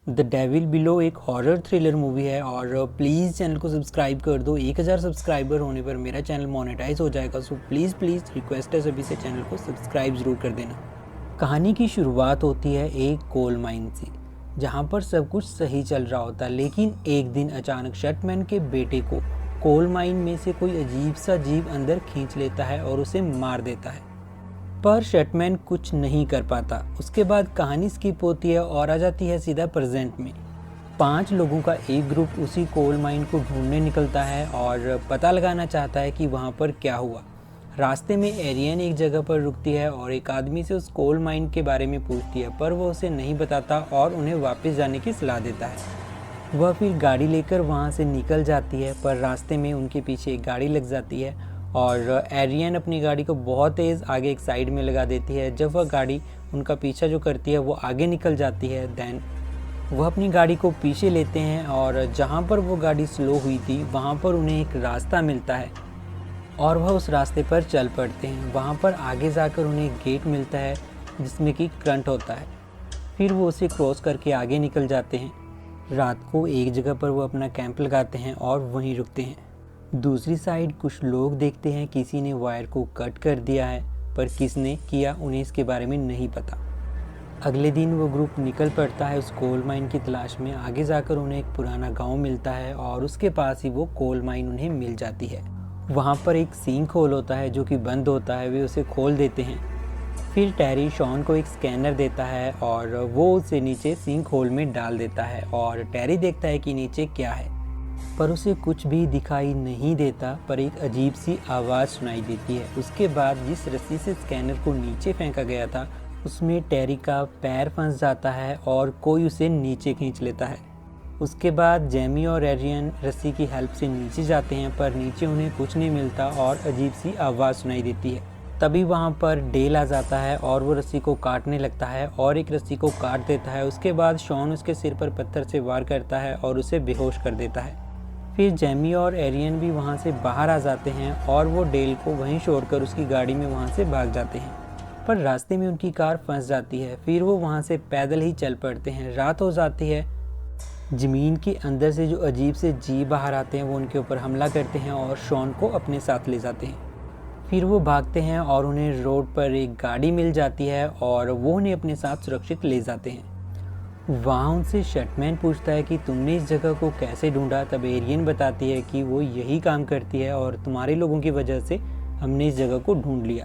The devil below एक horror thriller movie है और प्लीज़ चैनल को सब्सक्राइब कर दो। 1000 सब्सक्राइबर होने पर मेरा चैनल मोनेटाइज हो जाएगा। सो प्लीज़ रिक्वेस्ट है सभी से, चैनल को सब्सक्राइब ज़रूर कर देना। कहानी की शुरुआत होती है एक कोल माइन से, जहाँ पर सब कुछ सही चल रहा होता है। लेकिन एक दिन अचानक शटमैन के बेटे को कोल माइन में से कोई अजीब सा जीव अंदर खींच लेता है और उसे मार देता है, पर शटमैन कुछ नहीं कर पाता। उसके बाद कहानी स्किप होती है और आ जाती है सीधा प्रेजेंट में। 5 लोगों का एक ग्रुप उसी कोल माइन को ढूंढने निकलता है और पता लगाना चाहता है कि वहाँ पर क्या हुआ। रास्ते में एरियन एक जगह पर रुकती है और एक आदमी से उस कोल माइन के बारे में पूछती है, पर वो उसे नहीं बताता और उन्हें वापस जाने की सलाह देता है। वह फिर गाड़ी लेकर वहाँ से निकल जाती है, पर रास्ते में उनके पीछे एक गाड़ी लग जाती है और एरियन अपनी गाड़ी को बहुत तेज़ आगे एक साइड में लगा देती है। जब वह गाड़ी उनका पीछा जो करती है वो आगे निकल जाती है, देन वह अपनी गाड़ी को पीछे लेते हैं और जहाँ पर वो गाड़ी स्लो हुई थी वहाँ पर उन्हें एक रास्ता मिलता है और वह उस रास्ते पर चल पड़ते हैं। वहाँ पर आगे जाकर उन्हें एक गेट मिलता है जिसमें कि करंट होता है। फिर वो उसे क्रॉस करके आगे निकल जाते हैं। रात को एक जगह पर वो अपना कैंप लगाते हैं और वहीं रुकते हैं। दूसरी साइड कुछ लोग देखते हैं किसी ने वायर को कट कर दिया है, पर किसने किया उन्हें इसके बारे में नहीं पता। अगले दिन वो ग्रुप निकल पड़ता है उस कोल माइन की तलाश में। आगे जाकर उन्हें एक पुराना गांव मिलता है और उसके पास ही वो कोल माइन उन्हें मिल जाती है। वहाँ पर एक सिंक होल होता है जो कि बंद होता है, वे उसे खोल देते हैं। फिर टेरी शॉन को एक स्कैनर देता है और वो उसे नीचे सिंक होल में डाल देता है और टेरी देखता है कि नीचे क्या है, पर उसे कुछ भी दिखाई नहीं देता, पर एक अजीब सी आवाज़ सुनाई देती है। उसके बाद जिस रस्सी से स्कैनर को नीचे फेंका गया था उसमें टेरी का पैर फंस जाता है और कोई उसे नीचे खींच लेता है। उसके बाद जेमी और एरियन रस्सी की हेल्प से नीचे जाते हैं, पर नीचे उन्हें कुछ नहीं मिलता और अजीब सी आवाज़ सुनाई देती है। तभी वहाँ पर डेल आ जाता है और वो रस्सी को काटने लगता है और एक रस्सी को काट देता है। उसके बाद शॉन उसके सिर पर पत्थर से वार करता है और उसे बेहोश कर देता है। फिर जेमी और एरियन भी वहाँ से बाहर आ जाते हैं और वो डेल को वहीं छोड़कर उसकी गाड़ी में वहाँ से भाग जाते हैं, पर रास्ते में उनकी कार फंस जाती है। फिर वो वहाँ से पैदल ही चल पड़ते हैं। रात हो जाती है। ज़मीन के अंदर से जो अजीब से जीव बाहर आते हैं वो उनके ऊपर हमला करते हैं और शॉन को अपने साथ ले जाते हैं। फिर वो भागते हैं और उन्हें रोड पर एक गाड़ी मिल जाती है और वो उन्हें अपने साथ सुरक्षित ले जाते हैं। वहाँ उनसे शटमैन पूछता है कि तुमने इस जगह को कैसे ढूंढा। तब एरियन बताती है कि वो यही काम करती है और तुम्हारे लोगों की वजह से हमने इस जगह को ढूंढ लिया।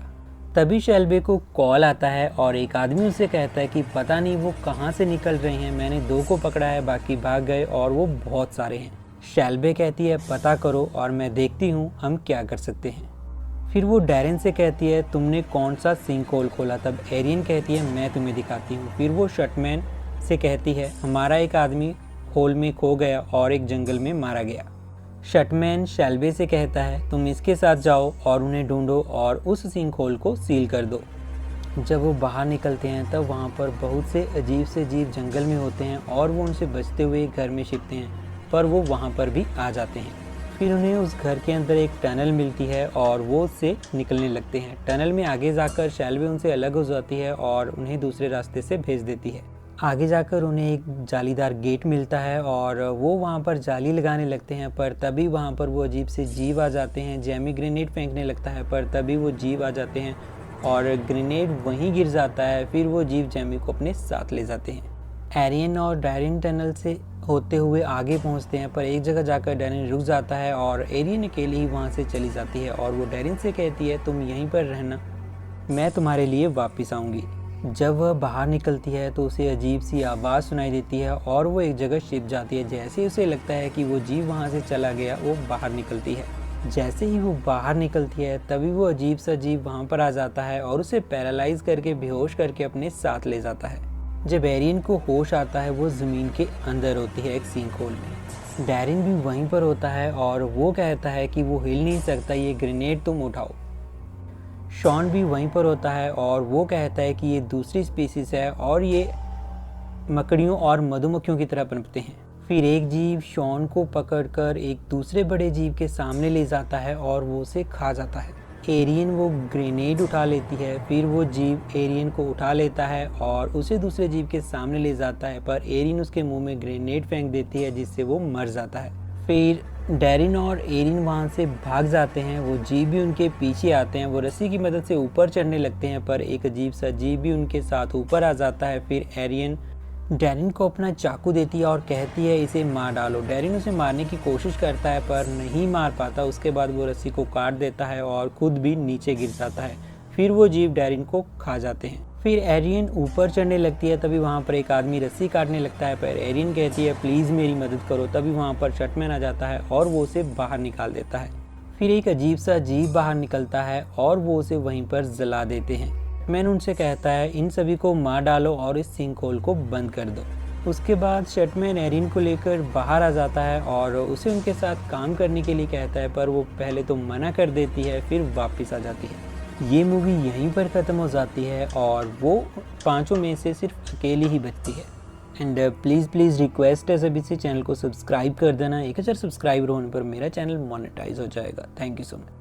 तभी शेल्बे को कॉल आता है और एक आदमी उसे कहता है कि पता नहीं वो कहाँ से निकल रहे हैं, मैंने 2 को पकड़ा है, बाकी भाग गए और वो बहुत सारे हैं। शेल्बे कहती है पता करो और मैं देखती हूँ हम क्या कर सकते हैं। फिर वो डैरेन से कहती है तुमने कौन सा सिंक होल खोला। तब एरियन कहती है मैं तुम्हें दिखाती हूँ। फिर वो शटमैन से कहती है हमारा एक आदमी होल में खो गया और एक जंगल में मारा गया। शटमैन शेल्बे से कहता है तुम इसके साथ जाओ और उन्हें ढूंढो और उस सिंक होल को सील कर दो। जब वो बाहर निकलते हैं तब वहाँ पर बहुत से अजीब से जीव जंगल में होते हैं और वो उनसे बचते हुए घर में छिपते हैं, पर वो वहाँ पर भी आ जाते हैं। फिर उन्हें उस घर के अंदर एक टनल मिलती है और वो उससे निकलने लगते हैं। टनल में आगे जाकर शेल्बे उनसे अलग हो जाती है और उन्हें दूसरे रास्ते से भेज देती है। आगे जाकर उन्हें एक जालीदार गेट मिलता है और वो वहाँ पर जाली लगाने लगते हैं, पर तभी वहाँ पर वो अजीब से जीव आ जाते हैं। जेमी ग्रेनेड फेंकने लगता है, पर तभी वो जीव आ जाते हैं और ग्रेनेड वहीं गिर जाता है। फिर वो जीव जेमी को अपने साथ ले जाते हैं। एरियन और डैरिन टनल से होते हुए आगे पहुंचते हैं, पर एक जगह जाकर डैरिन रुक जाता है और एरियन अकेले ही वहां से चली जाती है और वो डैरिन से कहती है तुम यहीं पर रहना, मैं तुम्हारे लिए वापस आऊँगी। जब वह बाहर निकलती है तो उसे अजीब सी आवाज़ सुनाई देती है और वो एक जगह छिप जाती है। जैसे ही उसे लगता है कि वो जीव वहाँ से चला गया वो बाहर निकलती है। जैसे ही वो बाहर निकलती है तभी वो अजीब सा जीव वहाँ पर आ जाता है और उसे पैरालाइज करके बेहोश करके अपने साथ ले जाता है। जब एरियन को होश आता है वो ज़मीन के अंदर होती है एक सिंक होल में। डैरिन भी वहीं पर होता है और वो कहता है कि वो हिल नहीं सकता, ये ग्रेनेड तुम उठाओ। शॉन भी वहीं पर होता है और वो कहता है कि ये दूसरी स्पीसीज है और ये मकड़ियों और मधुमक्खियों की तरह पनपते हैं। फिर एक जीव शॉन को पकड़कर एक दूसरे बड़े जीव के सामने ले जाता है और वो उसे खा जाता है। एरियन वो ग्रेनेड उठा लेती है। फिर वो जीव एरियन को उठा लेता है और उसे दूसरे जीव के सामने ले जाता है, पर एरियन उसके मुंह में ग्रेनेड फेंक देती है जिससे वो मर जाता है। फिर डैरिन और एरियन वहाँ से भाग जाते हैं। वो जीव भी उनके पीछे आते हैं। वो रस्सी की मदद से ऊपर चढ़ने लगते हैं, पर एक अजीब सा जीव भी उनके साथ ऊपर आ जाता है। फिर एरियन डैरिन को अपना चाकू देती है और कहती है इसे मार डालो। डैरिन उसे मारने की कोशिश करता है पर नहीं मार पाता। उसके बाद वो रस्सी को काट देता है और खुद भी नीचे गिर जाता है। फिर वो जीव डैरिन को खा जाते हैं। फिर एरियन ऊपर चढ़ने लगती है। तभी वहाँ पर एक आदमी रस्सी काटने लगता है, पर एरियन कहती है प्लीज़ मेरी मदद करो। तभी वहाँ पर शटमैन आ जाता है और वो उसे बाहर निकाल देता है। फिर एक अजीब सा जीव बाहर निकलता है और वो उसे वहीं पर जला देते हैं। शटमैन उनसे कहता है इन सभी को मार डालो और इस सिंक होल को बंद कर दो। उसके बाद शटमैन एरियन को लेकर बाहर आ जाता है और उसे उनके साथ काम करने के लिए कहता है, पर वो पहले तो मना कर देती है, फिर वापस आ जाती है। ये मूवी यहीं पर ख़त्म हो जाती है और वो पांचों में से सिर्फ अकेली ही बचती है। एंड प्लीज़ रिक्वेस्ट है सभी से चैनल को सब्सक्राइब कर देना। 1000 सब्सक्राइबर होने पर मेरा चैनल मोनेटाइज हो जाएगा। Thank you so much.